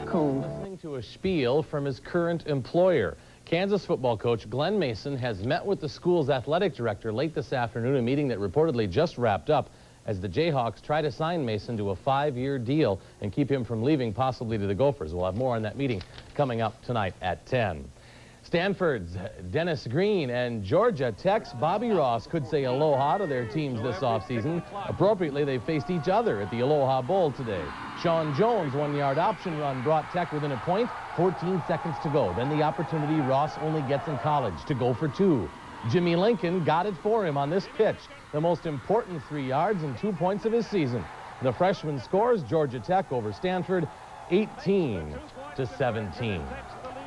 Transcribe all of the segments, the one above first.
cold. Listening to a spiel from his current employer. Kansas football coach Glenn Mason has met with the school's athletic director late this afternoon, a meeting that reportedly just wrapped up as the Jayhawks try to sign Mason to a 5-year deal and keep him from leaving possibly to the Gophers. We'll have more on that meeting coming up tonight at 10. Stanford's Dennis Green and Georgia Tech's Bobby Ross could say aloha to their teams this offseason. Appropriately, they faced each other at the Aloha Bowl today. Sean Jones' 1-yard option run brought Tech within a point, 14 seconds to go. Then the opportunity Ross only gets in college to go for 2. Jimmy Lincoln got it for him on this pitch, the most important 3 yards and 2 points of his season. The freshman scores Georgia Tech over Stanford 18-17.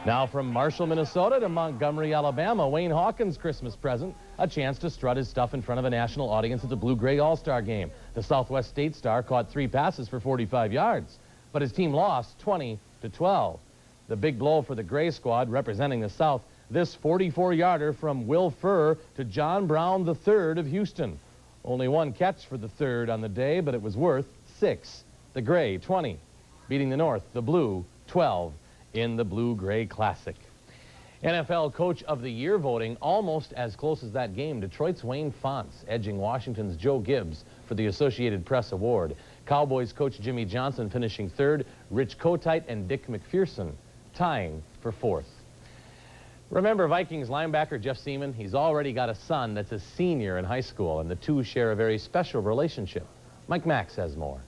Now from Marshall, Minnesota to Montgomery, Alabama, Wayne Hawkins' Christmas present, a chance to strut his stuff in front of a national audience at the Blue-Gray All-Star game. The Southwest State star caught 3 passes for 45 yards, but his team lost 20-12. The big blow for the Gray squad representing the South, this 44-yarder from Will Furr to John Brown III of Houston. Only 1 catch for the third on the day, but it was worth 6. The Gray 20, beating the North, the Blue 12. In the Blue-Gray Classic. NFL Coach of the Year voting almost as close as that game. Detroit's Wayne Fontes edging Washington's Joe Gibbs for the Associated Press Award. Cowboys coach Jimmy Johnson finishing 3rd. Rich Kotite and Dick McPherson tying for 4th. Remember Vikings linebacker Jeff Seaman? He's already got a son that's a senior in high school, and the two share a very special relationship. Mike Max has more.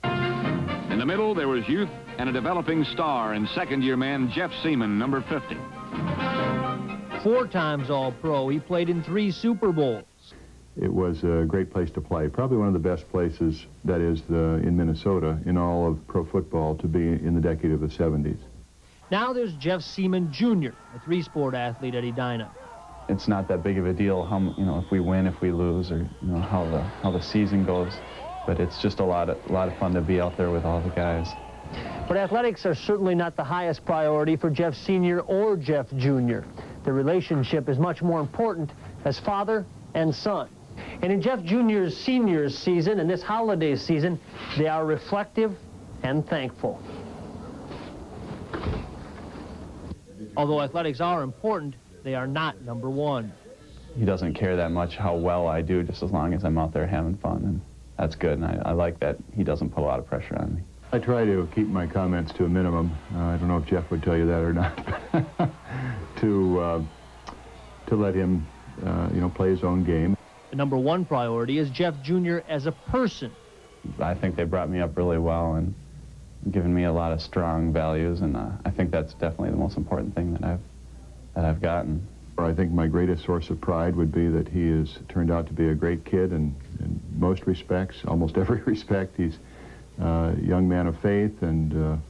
In the middle, there was youth and a developing star in second-year man Jeff Seaman, number 50. 4 times All-Pro. He played in 3 Super Bowls. It was a great place to play. Probably one of the best places, that is, in Minnesota, in all of pro football to be in the decade of the 70s. Now there's Jeff Seaman Jr., a 3-sport athlete at Edina. It's not that big of a deal how, if we win, if we lose, or how the season goes. But it's just a lot of fun to be out there with all the guys. But athletics are certainly not the highest priority for Jeff Sr. or Jeff Jr. The relationship is much more important as father and son. And in Jeff Jr.'s seniors season and this holiday season, they are reflective and thankful. Although athletics are important, they are not number 1. He doesn't care that much how well I do, just as long as I'm out there having fun. And that's good, and I like that he doesn't put a lot of pressure on me. I try to keep my comments to a minimum. I don't know if Jeff would tell you that or not. to let him, play his own game. The number 1 priority is Jeff Jr. as a person. I think they brought me up really well and given me a lot of strong values, and I think that's definitely the most important thing that I've gotten. I think my greatest source of pride would be that he has turned out to be a great kid in most respects, almost every respect. He's a young man of faith, and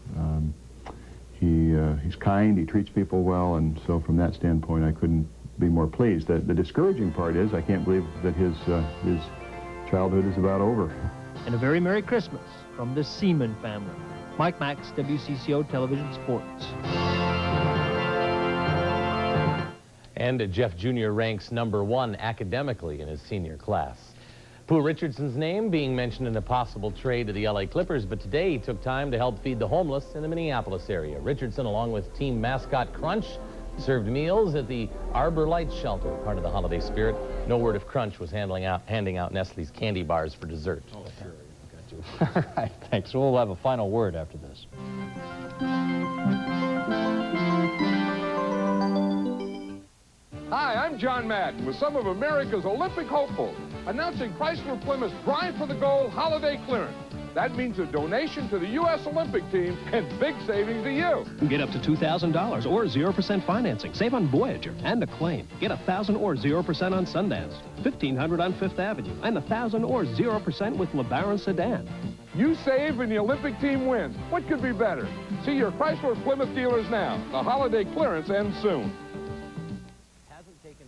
he's kind, he treats people well, and so from that standpoint I couldn't be more pleased. The discouraging part is I can't believe that his childhood is about over. And a very Merry Christmas from the Seaman family. Mike Max, WCCO Television Sports. And Jeff Jr. ranks number 1 academically in his senior class. Pooh Richardson's name being mentioned in a possible trade to the LA Clippers, but today he took time to help feed the homeless in the Minneapolis area. Richardson, along with team mascot Crunch, served meals at the Arbor Lights shelter, part of the holiday spirit. No word if Crunch was handing out Nestle's candy bars for dessert. Oh, sure. Got you. All right, thanks. We'll have a final word after this. Hi, I'm John Madden with some of America's Olympic hopefuls, announcing Chrysler Plymouth's Drive for the Gold holiday clearance. That means a donation to the U.S. Olympic team and big savings to you. Get up to $2,000 or 0% financing. Save on Voyager and Acclaim. Get $1,000 or 0% on Sundance, $1,500 on Fifth Avenue, and $1,000 or 0% with LeBaron Sedan. You save and the Olympic team wins. What could be better? See your Chrysler Plymouth dealers now. The holiday clearance ends soon.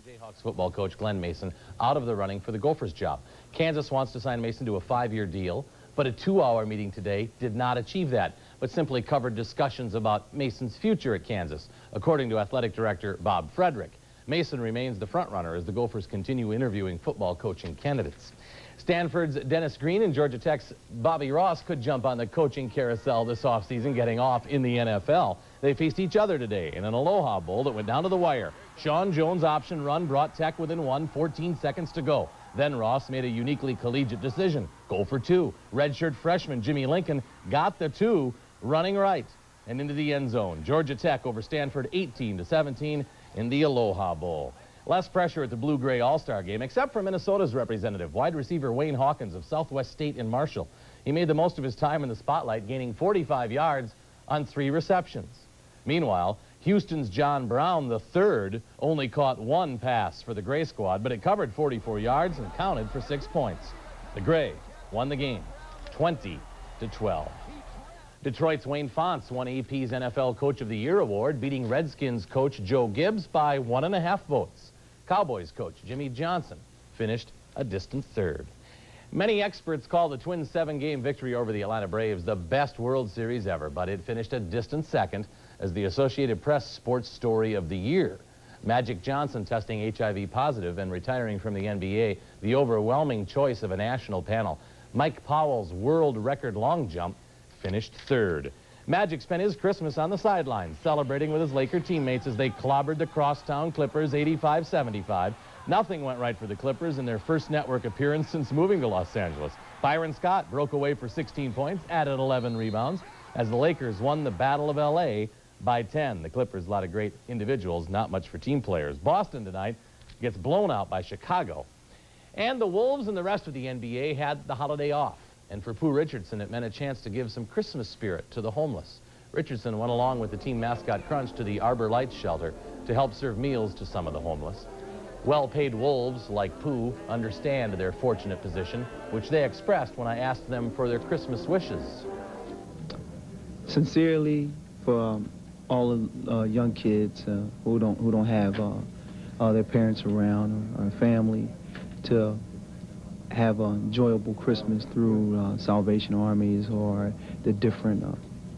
Jayhawks football coach Glenn Mason out of the running for the Gophers job. Kansas wants to sign Mason to a 5-year deal, but a 2-hour meeting today did not achieve that, but simply covered discussions about Mason's future at Kansas, according to athletic director Bob Frederick. Mason remains the front runner as the Gophers continue interviewing football coaching candidates. Stanford's Dennis Green and Georgia Tech's Bobby Ross could jump on the coaching carousel this offseason, getting off in the NFL. They faced each other today in an Aloha Bowl that went down to the wire. Sean Jones' option run brought Tech within 14 seconds to go. Then Ross made a uniquely collegiate decision. Go for two. Redshirt freshman Jimmy Lincoln got the two running right and into the end zone. Georgia Tech over Stanford 18-17 in the Aloha Bowl. Less pressure at the Blue-Gray All-Star game, except for Minnesota's representative, wide receiver Wayne Hawkins of Southwest State in Marshall. He made the most of his time in the spotlight, gaining 45 yards on 3 receptions. Meanwhile, Houston's John Brown III only caught 1 pass for the Gray squad, but it covered 44 yards and counted for 6 points. The Gray won the game, 20-12. Detroit's Wayne Fontes won AP's NFL Coach of the Year award, beating Redskins coach Joe Gibbs by 1.5 votes. Cowboys coach Jimmy Johnson finished a distant third. Many experts call the Twins' 7-game victory over the Atlanta Braves the best World Series ever, but it finished a distant second as the Associated Press Sports Story of the Year. Magic Johnson testing HIV positive and retiring from the NBA, the overwhelming choice of a national panel. Mike Powell's world record long jump finished third. Magic spent his Christmas on the sidelines, celebrating with his Laker teammates as they clobbered the crosstown Clippers 85-75. Nothing went right for the Clippers in their first network appearance since moving to Los Angeles. Byron Scott broke away for 16 points, added 11 rebounds, as the Lakers won the Battle of L.A. by 10. The Clippers, a lot of great individuals, not much for team players. Boston tonight gets blown out by Chicago. And the Wolves and the rest of the NBA had the holiday off. And for Pooh Richardson, it meant a chance to give some Christmas spirit to the homeless. Richardson went along with the team mascot Crunch to the Arbor Lights shelter to help serve meals to some of the homeless. Well-paid Wolves, like Pooh, understand their fortunate position, which they expressed when I asked them for their Christmas wishes. Sincerely, for all of young kids who don't have their parents around or family, to have an enjoyable Christmas through Salvation Armies or the different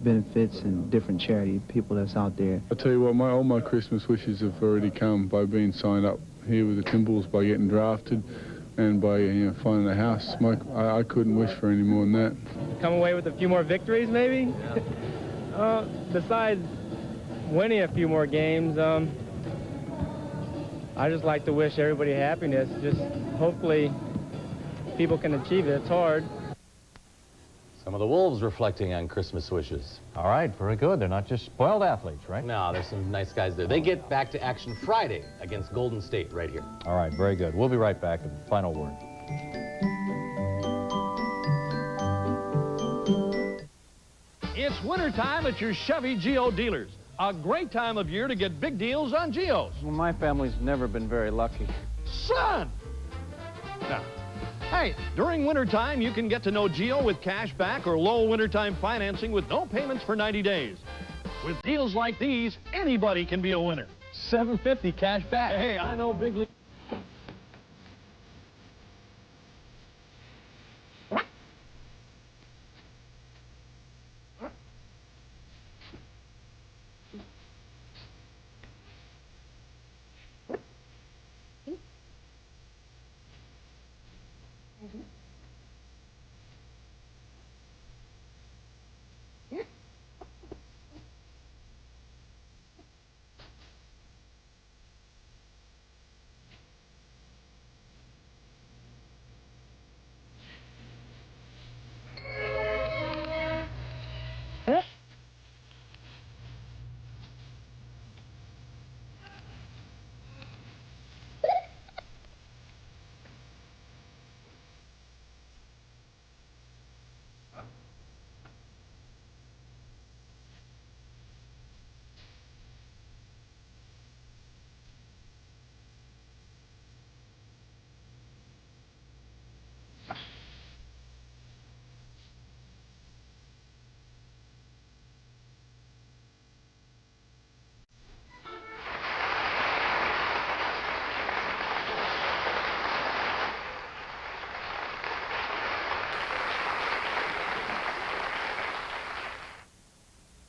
benefits and different charity people that's out there. I tell you what, all my Christmas wishes have already come by being signed up here with the Timberwolves, by getting drafted, and by finding a house. I couldn't wish for any more than that. Come away with a few more victories, maybe. Besides winning a few more games, I just like to wish everybody happiness. Just hopefully people can achieve it. It's hard. Some of the Wolves reflecting on Christmas wishes. All right, very good. They're not just spoiled athletes, right? No, there's some nice guys there. They get back to action Friday against Golden State right here. All right, very good. We'll be right back with the final word. It's wintertime at your Chevy Geo dealers. A great time of year to get big deals on Geos. Well, my family's never been very lucky. Son! Now, hey, during wintertime, you can get to know Geo with cash back or low wintertime financing with no payments for 90 days. With deals like these, anybody can be a winner. $750 cash back. Hey, I know big league.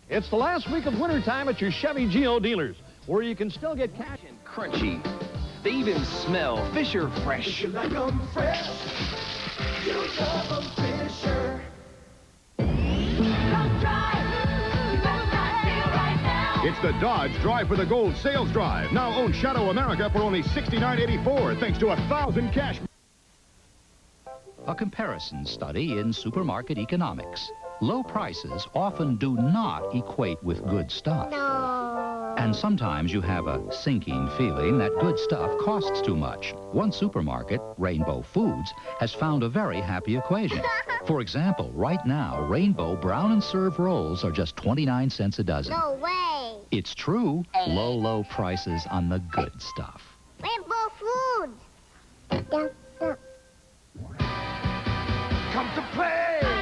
It's the last week of wintertime at your Chevy Geo dealers, where you can still get cash and crunchy. They even smell Fisher fresh. It's the Dodge Drive for the Gold sales drive. Now own Shadow America for only $69.84 thanks to 1,000 cash. A comparison study in supermarket economics. Low prices often do not equate with good stuff. No. And sometimes you have a sinking feeling that good stuff costs too much. One supermarket, Rainbow Foods, has found a very happy equation. For example, right now, Rainbow Brown and Serve rolls are just 29 cents a dozen. No way. It's true. Low, low prices on the good stuff. Rainbow Foods. Come to play!